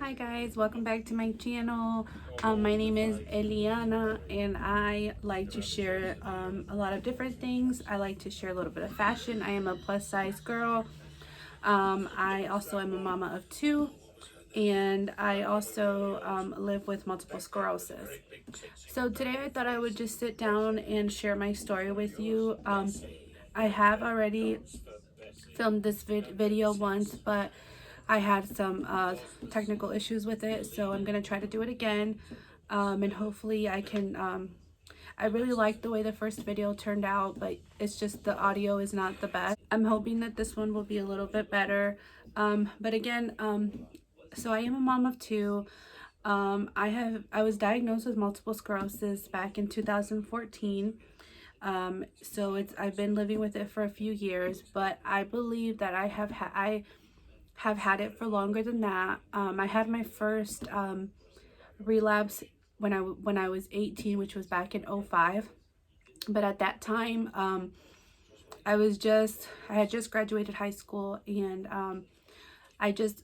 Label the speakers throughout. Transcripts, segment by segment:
Speaker 1: Hi guys, welcome back to my channel. My name is Eliana and I like to share a lot of different things. I like to share a little bit of fashion. I am a plus size girl. I also am a mama of two, and I also live with multiple sclerosis. So today I thought I would just sit down and share my story with you. I have already filmed this video once, but I had some technical issues with it, so I'm gonna try to do it again, and hopefully I can. I really liked the way the first video turned out, but it's just the audio is not the best. I'm hoping that this one will be a little bit better. But again, so I am a mom of two. I was diagnosed with multiple sclerosis back in 2014. So I've been living with it for a few years, but I believe that I have had it for longer than that. I had my first relapse when I was 18, which was back in '05. But at that time, I had just graduated high school, and I just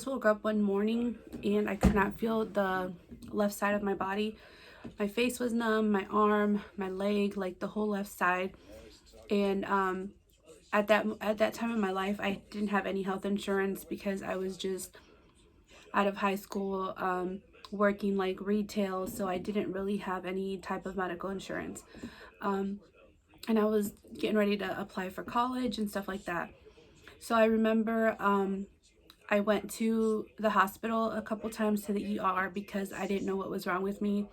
Speaker 1: woke up one morning and I could not feel the left side of my body. My face was numb, my arm, my leg, like the whole left side. And at that time in my life, I didn't have any health insurance because I was just out of high school, working like retail, so I didn't really have any type of medical insurance. Um, and I was getting ready to apply for college and stuff like that. So I remember I went to the hospital a couple times to the ER because I didn't know what was wrong with me.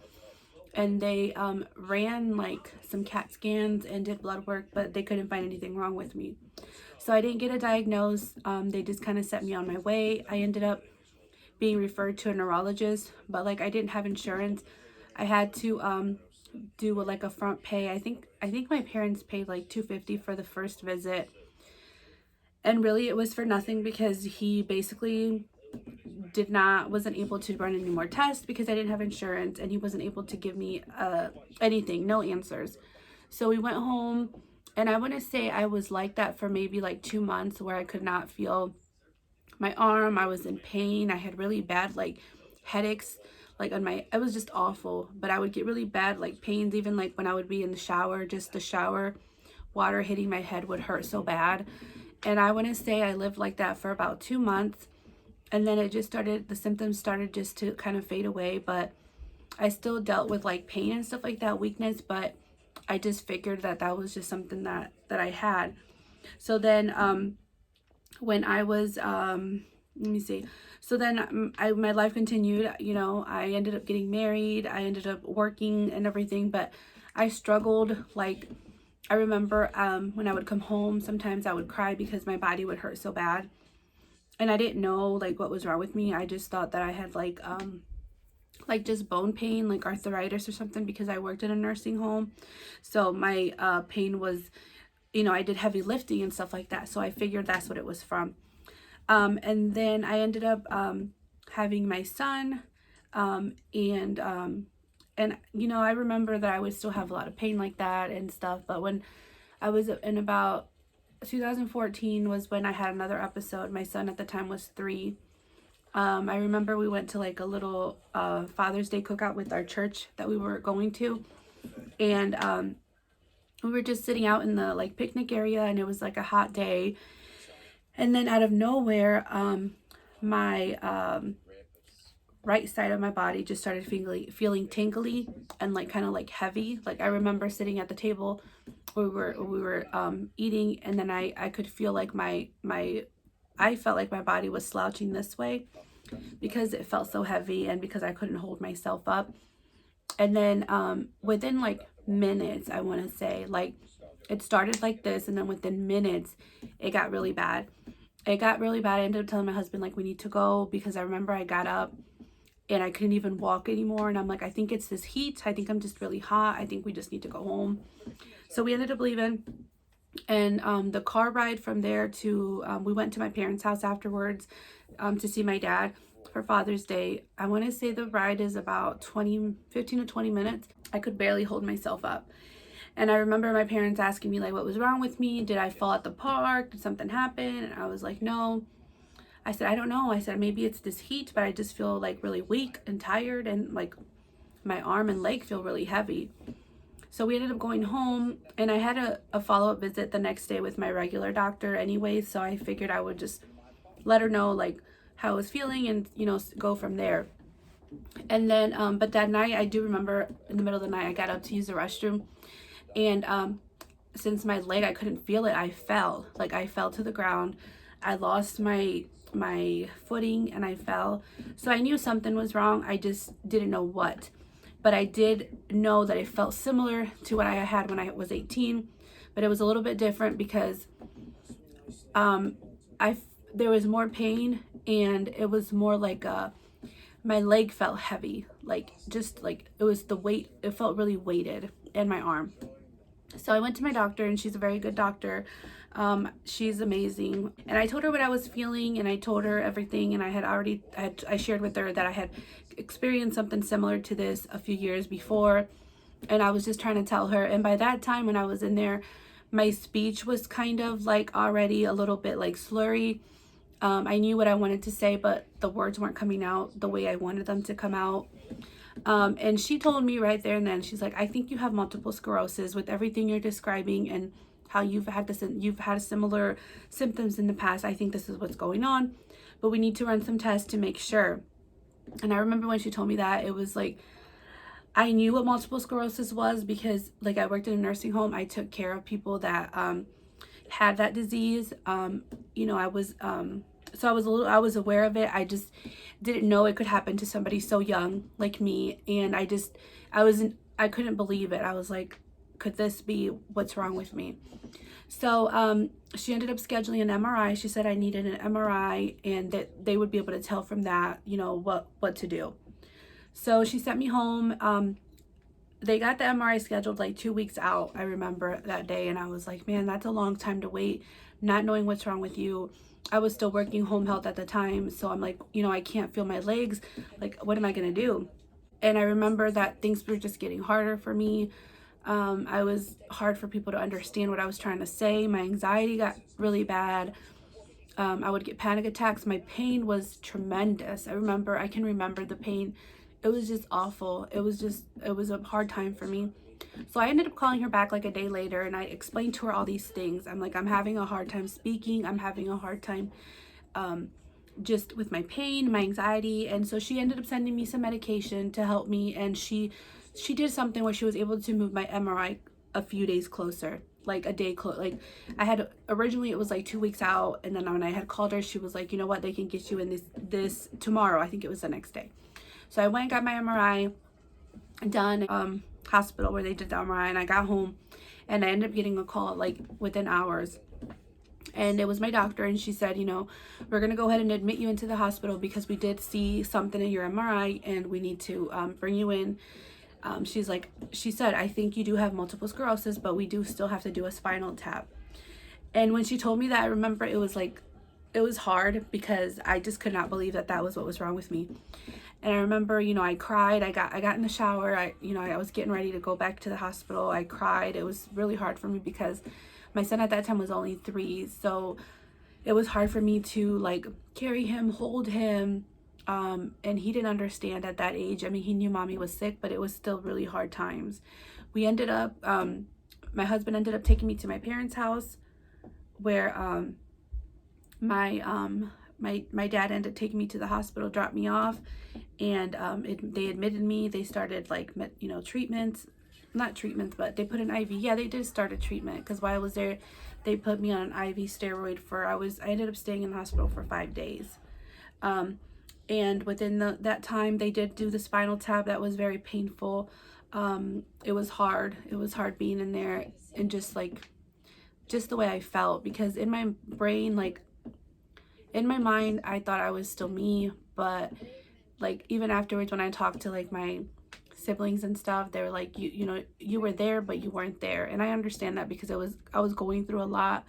Speaker 1: And they ran like some CAT scans and did blood work, but they couldn't find anything wrong with me. So I didn't get a diagnosis. They just kind of set me on my way. I ended up being referred to a neurologist, but like I didn't have insurance. I had to do like a front pay. I think my parents paid like $250 for the first visit, and really it was for nothing because he basically wasn't able to run any more tests because I didn't have insurance, and he wasn't able to give me anything, no answers. So we went home, and I want to say I was like that for maybe like 2 months, where I could not feel my arm. I was in pain. I had really bad like headaches, like on my, it was just awful. But I would get really bad like pains, even like when I would be in the shower, just the shower water hitting my head would hurt so bad. And I want to say I lived like that for about 2 months, and then the symptoms started just to kind of fade away. But I still dealt with like pain and stuff like that, weakness, but I just figured that that was just something that I had. So then when I was let me see. So then my life continued. You know, I ended up getting married. I ended up working and everything, but I struggled. Like, I remember when I would come home, sometimes I would cry because my body would hurt so bad. And I didn't know like what was wrong with me. I just thought that I had like just bone pain, like arthritis or something, because I worked in a nursing home. So my pain was, you know, I did heavy lifting and stuff like that. So I figured that's what it was from. And then I ended up having my son, and you know, I remember that I would still have a lot of pain like that and stuff. But when I was in about 2014 was when I had another episode. My son at the time was 3. I remember we went to like a little Father's Day cookout with our church that we were going to, and we were just sitting out in the like picnic area, and it was like a hot day. And then out of nowhere, my right side of my body just started feeling tingly and like kind of like heavy. Like, I remember sitting at the table, we were eating, and then I could feel like I felt like my body was slouching this way because it felt so heavy and because I couldn't hold myself up. And then within like minutes, I want to say, like, it started like this, and then within minutes it got really bad. It got really bad. I ended up telling my husband like we need to go, because I remember I got up and I couldn't even walk anymore, and I'm like, I think it's this heat. I think I'm just really hot. I think we just need to go home. So we ended up leaving, and the car ride from there to we went to my parents' house afterwards to see my dad for Father's Day. I want to say the ride is about 15 to 20 minutes. I could barely hold myself up. And I remember my parents asking me like what was wrong with me. Did I fall at the park? Did something happen? And I was like, no. I said, I don't know. I said, maybe it's this heat, but I just feel like really weak and tired, and like my arm and leg feel really heavy. So we ended up going home, and I had a follow-up visit the next day with my regular doctor anyway. So I figured I would just let her know like how I was feeling and, you know, go from there. And then, but that night I do remember in the middle of the night, I got up to use the restroom, and since my leg, I couldn't feel it, I fell. Like I fell to the ground. I lost my footing and I fell. So I knew something was wrong. I just didn't know what. But I did know that it felt similar to what I had when I was 18, but it was a little bit different because there was more pain, and it was more like my leg felt heavy, like just like it was the weight, it felt really weighted in my arm. So I went to my doctor, and she's a very good doctor. She's amazing. And I told her what I was feeling, and I told her everything. And I shared with her that I had experienced something similar to this a few years before. And I was just trying to tell her. And by that time, when I was in there, my speech was kind of like already a little bit like slurry. I knew what I wanted to say, but the words weren't coming out the way I wanted them to come out. And she told me right there and then, she's like, I think you have multiple sclerosis with everything you're describing and how you've had similar symptoms in the past. I think this is what's going on, but we need to run some tests to make sure. And I remember when she told me that, it was like, I knew what multiple sclerosis was because like I worked in a nursing home. I took care of people that had that disease. You know, I was I was aware of it. I just didn't know it could happen to somebody so young like me. And I couldn't believe it. I was like, could this be what's wrong with me? So she ended up scheduling an MRI. She said I needed an MRI and that they would be able to tell from that, you know, what to do. So she sent me home. They got the MRI scheduled like 2 weeks out. I remember that day, and I was like, man, that's a long time to wait, not knowing what's wrong with you. I was still working home health at the time, so I'm like, you know, I can't feel my legs. Like, what am I gonna do? And I remember that things were just getting harder for me. I was hard for people to understand what I was trying to say. My anxiety got really bad. I would get panic attacks. My pain was tremendous. I can remember the pain. It was just awful. It was a hard time for me. So I ended up calling her back like a day later, and I explained to her all these things. I'm like, I'm having a hard time speaking. I'm having a hard time just with my pain, my anxiety. And so she ended up sending me some medication to help me. And she did something where she was able to move my MRI a few days closer, like a day close. Like I had originally, it was like 2 weeks out. And then when I had called her, she was like, you know what, they can get you in this tomorrow. I think it was the next day. So I went and got my MRI done, hospital where they did the MRI, and I got home and I ended up getting a call like within hours. And it was my doctor, and she said, you know, we're going to go ahead and admit you into the hospital because we did see something in your MRI and we need to bring you in. She said, I think you do have multiple sclerosis, but we do still have to do a spinal tap. And when she told me that, I remember it was hard because I just could not believe that was what was wrong with me. And I remember, you know, I cried. I got in the shower. I was getting ready to go back to the hospital. I cried. It was really hard for me because my son at that time was only 3. So it was hard for me to like carry him, hold him. And he didn't understand at that age. I mean, he knew mommy was sick, but it was still really hard times. We ended up, my husband ended up taking me to my parents' house where my dad ended up taking me to the hospital, dropped me off, and they admitted me. They started like, you know, treatments, not treatments, but they put an IV. Yeah, they did start a treatment because while I was there, they put me on an IV steroid I ended up staying in the hospital for 5 days. And within that time, they did do the spinal tap. That was very painful. It was hard. It was hard being in there and just the way I felt, because in my brain, like in my mind, I thought I was still me, but like even afterwards when I talked to like my siblings and stuff, they were like, you know, you were there, but you weren't there. And I understand that because I was going through a lot,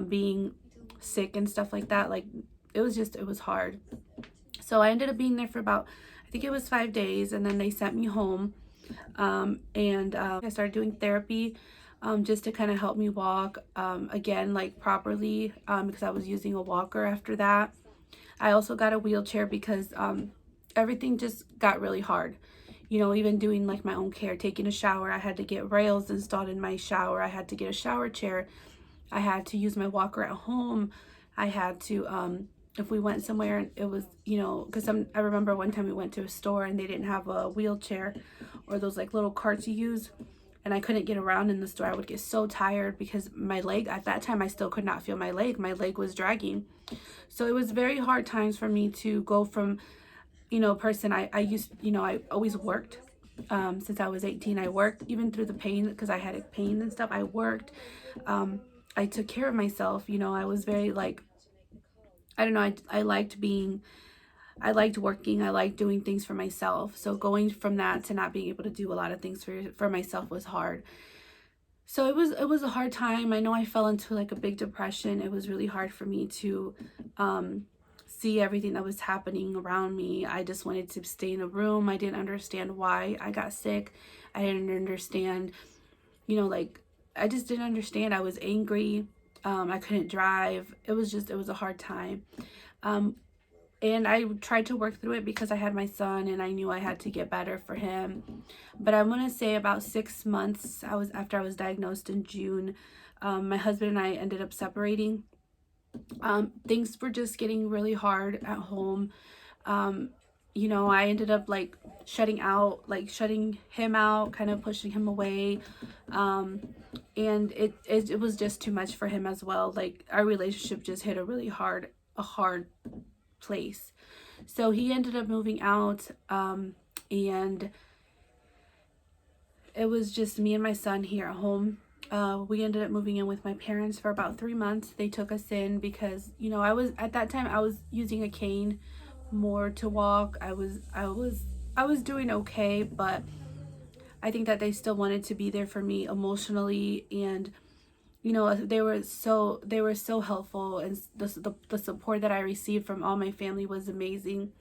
Speaker 1: being sick and stuff like that. Like it was hard. So I ended up being there for about, I think it was 5 days, and then they sent me home. I started doing therapy just to kind of help me walk again, like properly, because I was using a walker after that. I also got a wheelchair because everything just got really hard. You know, even doing like my own care, taking a shower, I had to get rails installed in my shower. I had to get a shower chair. I had to use my walker at home. I had to, if we went somewhere and it was, you know, because I remember one time we went to a store and they didn't have a wheelchair or those like little carts you use, and I couldn't get around in the store. I would get so tired because my leg, at that time, I still could not feel my leg. My leg was dragging. So it was very hard times for me to go from, you know, person I used, you know, I always worked. Since I was 18, I worked even through the pain because I had a pain and stuff. I worked. I took care of myself. You know, I was very like, I don't know, I liked being, I liked working. I liked doing things for myself. So going from that to not being able to do a lot of things for myself was hard. So it was a hard time. I know I fell into like a big depression. It was really hard for me to see everything that was happening around me. I just wanted to stay in a room. I didn't understand why I got sick. I didn't understand, you know, like I just didn't understand. I was angry. I couldn't drive. It was a hard time. And I tried to work through it because I had my son and I knew I had to get better for him. But I want to say about 6 months after I was diagnosed in June, my husband and I ended up separating. Things were just getting really hard at home. You know, I ended up like shutting him out, kind of pushing him away. And it was just too much for him as well. Like our relationship just hit a hard place. So he ended up moving out, and it was just me and my son here at home. We ended up moving in with my parents for about 3 months. They took us in because, you know, at that time I was using a cane more to walk. I was doing okay, but I think that they still wanted to be there for me emotionally, and you know, they were so helpful, and the support that I received from all my family was amazing.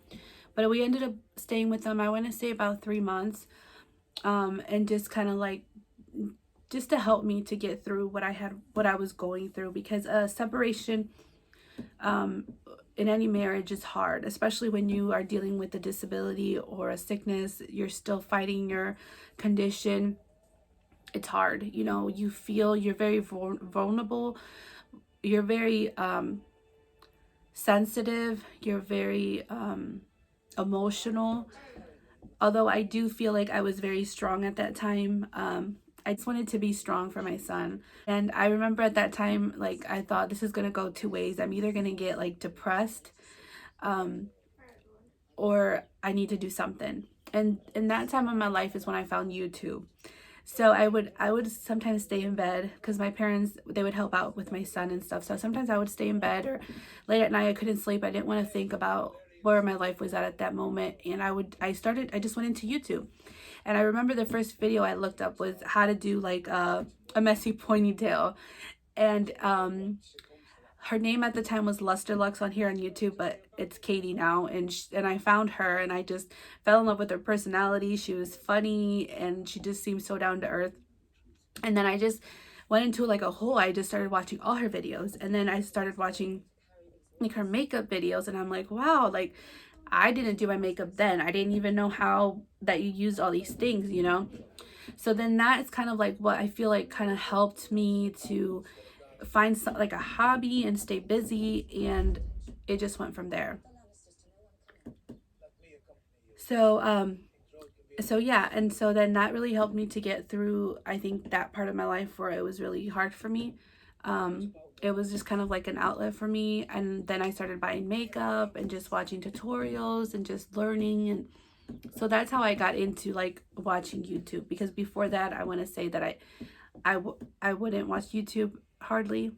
Speaker 1: But we ended up staying with them, I want to say about 3 months, and just kind of like just to help me to get through what I was going through, because a separation in any marriage is hard, especially when you are dealing with a disability or a sickness. You're still fighting your condition. It's hard. You know, you feel you're very vulnerable. You're very sensitive. You're very emotional. Although I do feel like I was very strong at that time. I just wanted to be strong for my son. And I remember at that time, like, I thought this is going to go two ways. I'm either going to get like depressed, or I need to do something. And in that time of my life is when I found YouTube. So I would sometimes stay in bed because my parents, they would help out with my son and stuff. So sometimes I would stay in bed, or late at night I couldn't sleep. I didn't want to think about where my life was at that moment. And I just went into YouTube. And I remember the first video I looked up was how to do like a messy ponytail. And her name at the time was Luster Lux on here on YouTube, but it's Katie now. And I found her and I just fell in love with her personality. She was funny and she just seemed so down to earth. And then I just went into like a hole. I just started watching all her videos, and then I started watching like her makeup videos, and I'm like, wow, like I didn't do my makeup then. I didn't even know how that you use all these things, you know? So then that is kind of like what I feel like kind of helped me to find like a hobby and stay busy, and it just went from there. So yeah, and so then that really helped me to get through, I think, that part of my life where it was really hard for me. It was just kind of like an outlet for me, and then I started buying makeup and just watching tutorials and just learning. And so that's how I got into like watching YouTube, because before that I want to say that I wouldn't watch YouTube hardly.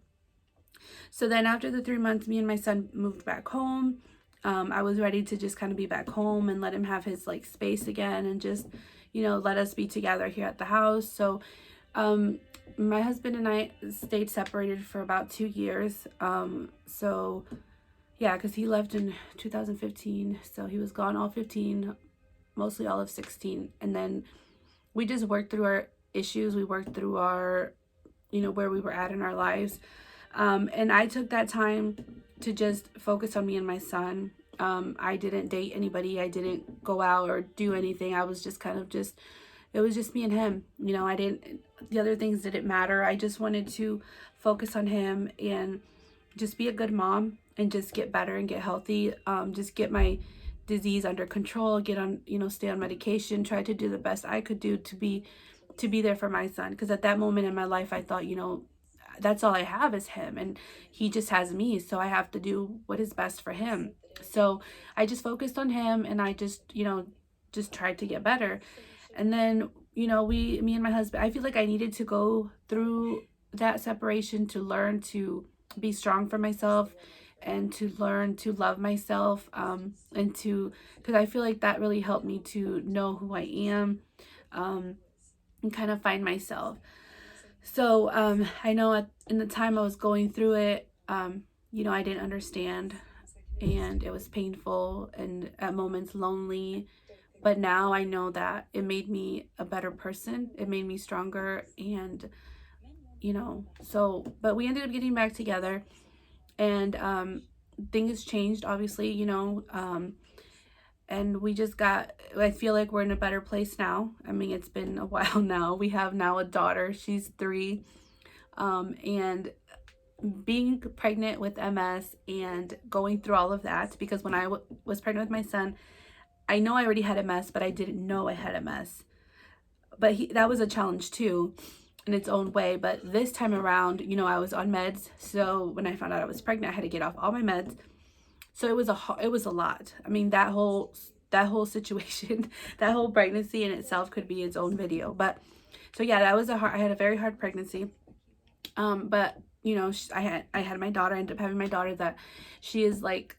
Speaker 1: So then after the 3 months, me and my son moved back home. I was ready to just kind of be back home and let him have his like space again, and just, you know, let us be together here at the house. So my husband and I stayed separated for about 2 years. So yeah, because he left in 2015, so he was gone all 15, mostly all of 16. And then we just worked through our issues. We worked through our, you know, where we were at in our lives. And I took that time to just focus on me and my son. I didn't date anybody. I didn't go out or do anything. I was just kind of just, it was just me and him. You know, I didn't, the other things didn't matter. I just wanted to focus on him and just be a good mom and just get better and get healthy. Just get my disease under control, get on, you know, stay on medication, try to do the best I could do to be there for my son. Because at that moment in my life, I thought, you know, that's all I have is him, and he just has me, so I have to do what is best for him. So I just focused on him, and I just, you know, just tried to get better. And then, you know, me and my husband, I feel like I needed to go through that separation to learn to be strong for myself and to learn to love myself, and to, because I feel like that really helped me to know who I am, um, and kind of find myself. So I know in the time I was going through it, you know, I didn't understand, and it was painful and at moments lonely. But now I know that it made me a better person. It made me stronger. And, you know, so, but we ended up getting back together, and things changed, obviously, you know. And we just got, I feel like we're in a better place now. I mean, it's been a while now. We have now a daughter. She's 3. And being pregnant with MS and going through all of that, because when I was pregnant with my son, I know I already had MS, but I didn't know I had MS. But that was a challenge too, in its own way. But this time around, you know, I was on meds. So when I found out I was pregnant, I had to get off all my meds. So it was a lot. I mean, that whole situation, that whole pregnancy in itself could be its own video. But so yeah, that was I had a very hard pregnancy. But you know, I had my daughter. I ended up having my daughter. That she is like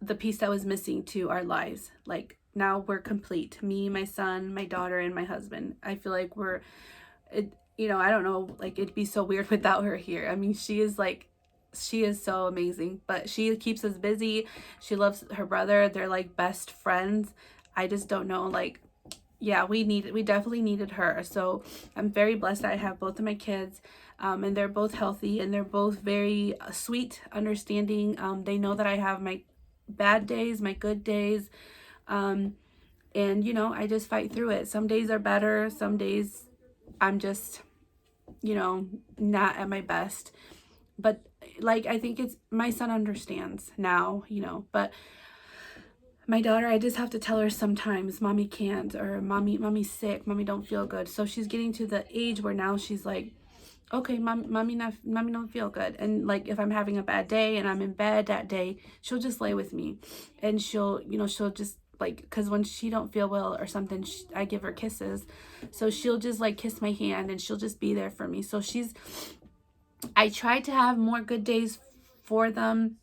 Speaker 1: the piece that was missing to our lives. Like now we're complete. Me, my son, my daughter, and my husband. I feel like you know, I don't know, like it'd be so weird without her here. I mean, she is so amazing, but she keeps us busy. She loves her brother. They're like best friends. I just don't know, like, yeah, we definitely needed her. So I'm very blessed that I have both of my kids, and they're both healthy, and they're both very sweet, understanding. They know that I have my bad days, my good days, and you know, I just fight through it. Some days are better, some days I'm just, you know, not at my best. But like, I think it's, my son understands now, you know. But my daughter, I just have to tell her sometimes, mommy can't, or mommy's sick, mommy don't feel good. So she's getting to the age where now she's like, okay, mommy don't feel good. And like, if I'm having a bad day and I'm in bed that day, she'll just lay with me, and she'll, you know, she'll just like, because when she don't feel well or something, I give her kisses. So she'll just like kiss my hand, and she'll just be there for me. So I try to have more good days for them,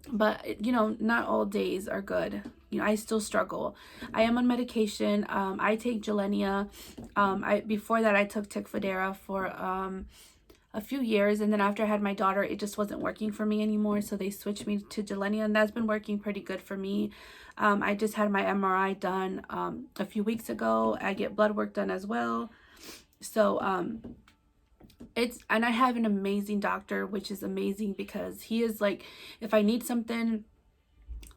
Speaker 1: but you know, not all days are good. You know, I still struggle. I am on medication. I take Gilenia. Before that I took Tecfidera for a few years, and then after I had my daughter, it just wasn't working for me anymore, so they switched me to Gilenia, and that's been working pretty good for me. I just had my MRI done a few weeks ago. I get blood work done as well. So and I have an amazing doctor, which is amazing, because he is like, if I need something,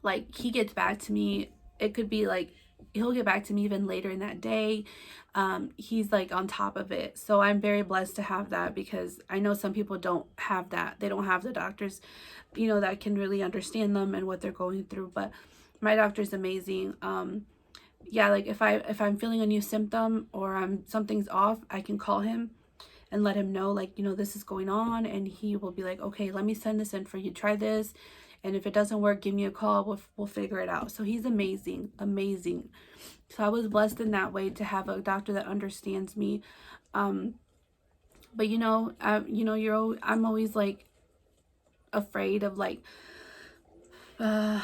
Speaker 1: like, he gets back to me. It could be like, he'll get back to me even later in that day. He's like on top of it. So I'm very blessed to have that, because I know some people don't have that. They don't have the doctors, you know, that can really understand them and what they're going through. But my doctor's amazing. Yeah, like if I'm feeling a new symptom, or something's off, I can call him and let him know, like, you know, this is going on, and he will be like, okay, let me send this in for you, try this, and if it doesn't work, give me a call, we'll figure it out. So he's amazing. So I was blessed in that way to have a doctor that understands me. But you know, I'm always like afraid of like, how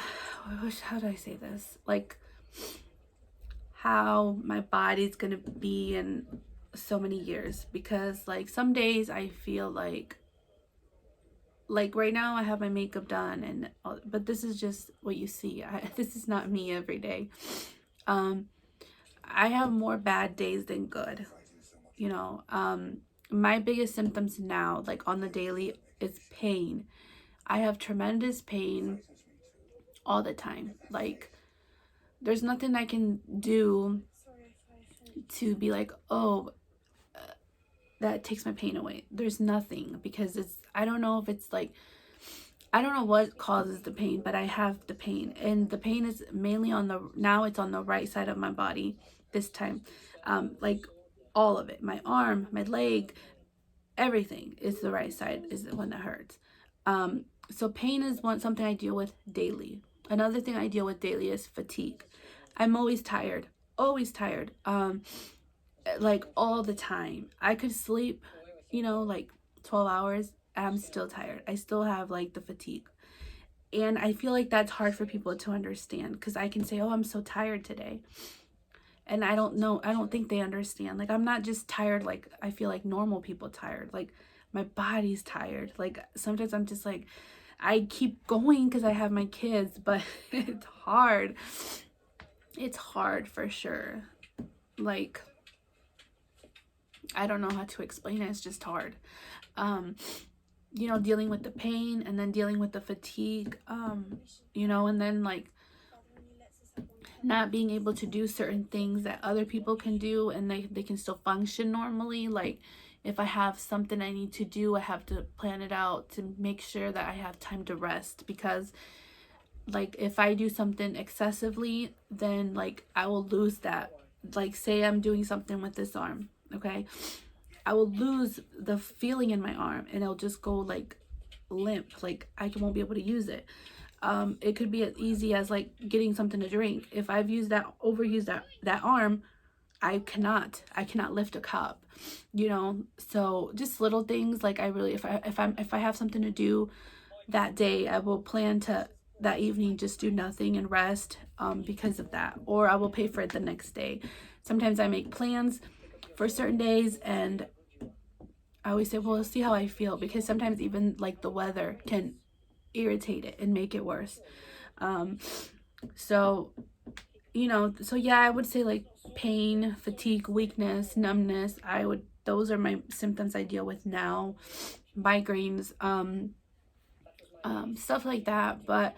Speaker 1: do I say this, like how my body's gonna be in so many years, because like some days I feel like right now I have my makeup done, and but this is just what you see. This is not me every day. I have more bad days than good, you know. My biggest symptoms now, like on the daily, is pain. I have tremendous pain all the time. Like, there's nothing I can do to be like, oh, that takes my pain away. There's nothing, because I don't know if it's like, I don't know what causes the pain, but I have the pain. And the pain is mainly now it's on the right side of my body this time. Like all of it, my arm, my leg, everything is the right side is the one that hurts. So pain is something I deal with daily. Another thing I deal with daily is fatigue. I'm always tired, always tired. Like all the time. I could sleep, like 12 hours. I'm still tired. I still have like the fatigue. And I feel like that's hard for people to understand, because I can say, oh, I'm so tired today. And I don't know, I don't think they understand. Like, I'm not just tired, like, I feel like normal people tired. Like, my body's tired. Like, sometimes I'm just like, I keep going because I have my kids, but it's hard. It's hard for sure. Like, I don't know how to explain it. It's just hard. Dealing with the pain and then dealing with the fatigue, and then like not being able to do certain things that other people can do, and they can still function normally. Like, if I have something I need to do, I have to plan it out to make sure that I have time to rest, because like if I do something excessively, then like I will lose that. Like, say I'm doing something with this arm, okay? I will lose the feeling in my arm, and it'll just go like limp. Like, I won't be able to use it. It could be as easy as like getting something to drink. If I've overused that arm, I cannot lift a cup, So just little things. Like, I really, if I have something to do that day, I will plan to that evening just do nothing and rest, because of that, or I will pay for it the next day. Sometimes I make plans for certain days, and I always say, well, let's see how I feel, because sometimes even like the weather can irritate it and make it worse. Um, so, so yeah, I would say like pain, fatigue, weakness, numbness. Those are my symptoms I deal with now. Migraines, stuff like that. But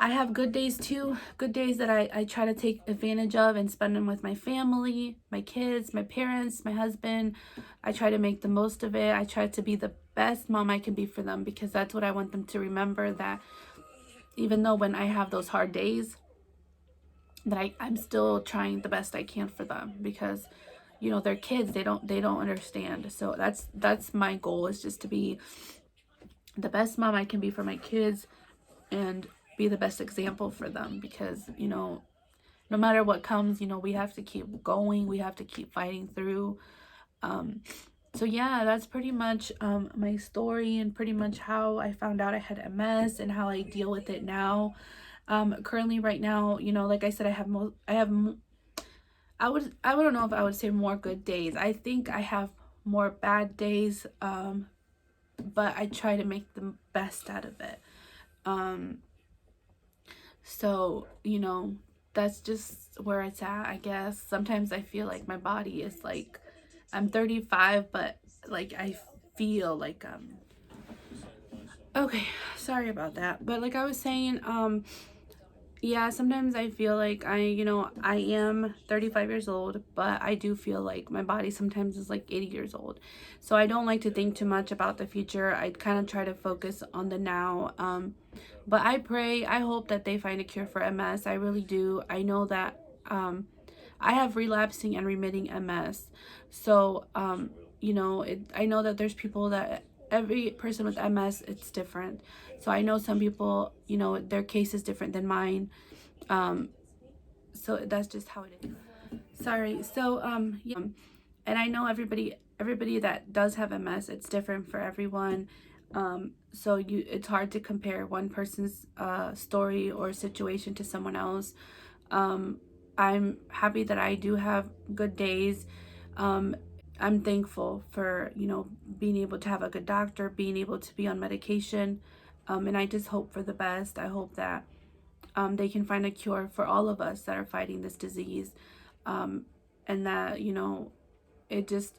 Speaker 1: I have good days too. Good days that I try to take advantage of and spend them with my family, my kids, my parents, my husband. I try to make the most of it. I try to be the best mom I can be for them, because that's what I want them to remember, that even though when I have those hard days, that I'm still trying the best I can for them, because they're kids. They don't understand. So that's my goal, is just to be the best mom I can be for my kids, and be the best example for them, because no matter what comes, we have to keep going. We have to keep fighting through. So yeah, that's pretty much my story, and pretty much how I found out I had MS and how I deal with it now. Currently right now, like I said, I don't know if I would say more good days. I think I have more bad days, but I try to make the best out of it. So, that's just where it's at, I guess. Sometimes I feel like my body is like, I'm 35, but like I feel like okay, sorry about that. But like I was saying, yeah, sometimes I feel like I am 35 years old, but I do feel like my body sometimes is like 80 years old. So I don't like to think too much about the future. I kind of try to focus on the now. But I hope that they find a cure for MS. I really do. I know that I have relapsing and remitting MS. So, I know that there's people that every person with MS, it's different. So I know some people, their case is different than mine. So that's just how it is. Sorry. So, yeah. And I know everybody that does have MS, it's different for everyone. So it's hard to compare one person's story or situation to someone else. I'm happy that I do have good days. I'm thankful for, being able to have a good doctor, being able to be on medication. And I just hope for the best. I hope that they can find a cure for all of us that are fighting this disease. And that, it just,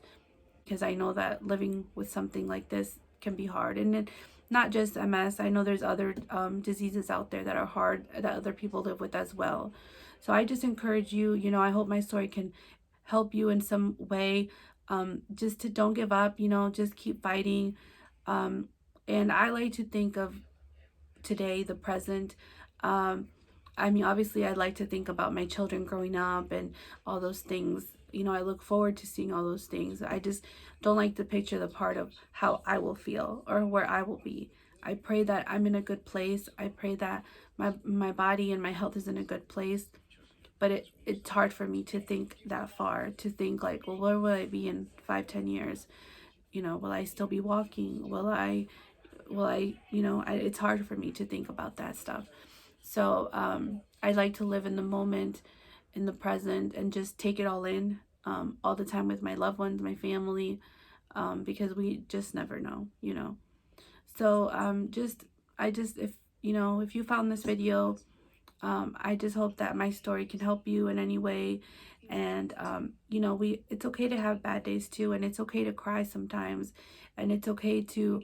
Speaker 1: because I know that living with something like this can be hard. And not just MS. I know there's other diseases out there that are hard, that other people live with as well. So I just encourage you, you know, I hope my story can help you in some way. Just to don't give up, you know, just keep fighting. Um, and I like to think of today, the present. Um, I mean, obviously, I'd like to think about my children growing up and all those things. You know, I look forward to seeing all those things. I just don't like to picture the part of how I will feel or where I will be. I pray that I'm in a good place. I pray that my body and my health is in a good place. But it's hard for me to think that far, to think like, well, where will I be in 5, 10 years? You know, will I still be walking? You know, it's hard for me to think about that stuff. So I like to live in the moment, in the present, and just take it all in all the time with my loved ones, my family, because we just never know, you know. So if you know, if you found this video, I just hope that my story can help you in any way. And you know, it's okay to have bad days too, and it's okay to cry sometimes, and it's okay to,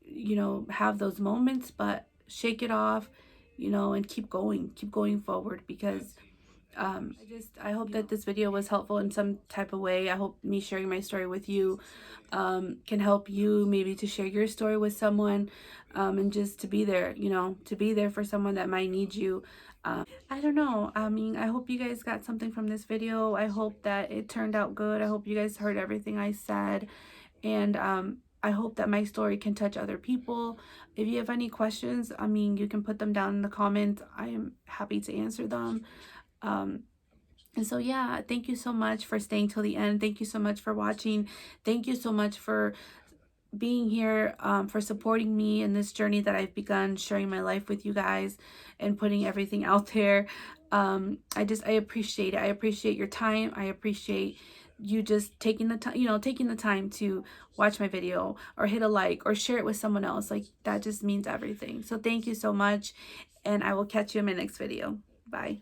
Speaker 1: you know, have those moments, but shake it off, you know, and keep going forward, because I hope that this video was helpful in some type of way. I hope me sharing my story with you can help you maybe to share your story with someone, and just to be there, you know, to be there for someone that might need you. I don't know. I mean, I hope you guys got something from this video. I hope that it turned out good. I hope you guys heard everything I said. And I hope that my story can touch other people. If you have any questions, I mean, you can put them down in the comments. I am happy to answer them. Um, and so, yeah, thank you so much for staying till the end. Thank you so much for watching. Thank you so much for being here, for supporting me in this journey that I've begun, sharing my life with you guys and putting everything out there. I appreciate it. I appreciate your time. I appreciate you just taking the time, you know, taking the time to watch my video or hit a like or share it with someone else. Like, that just means everything. So thank you so much, and I will catch you in my next video. Bye.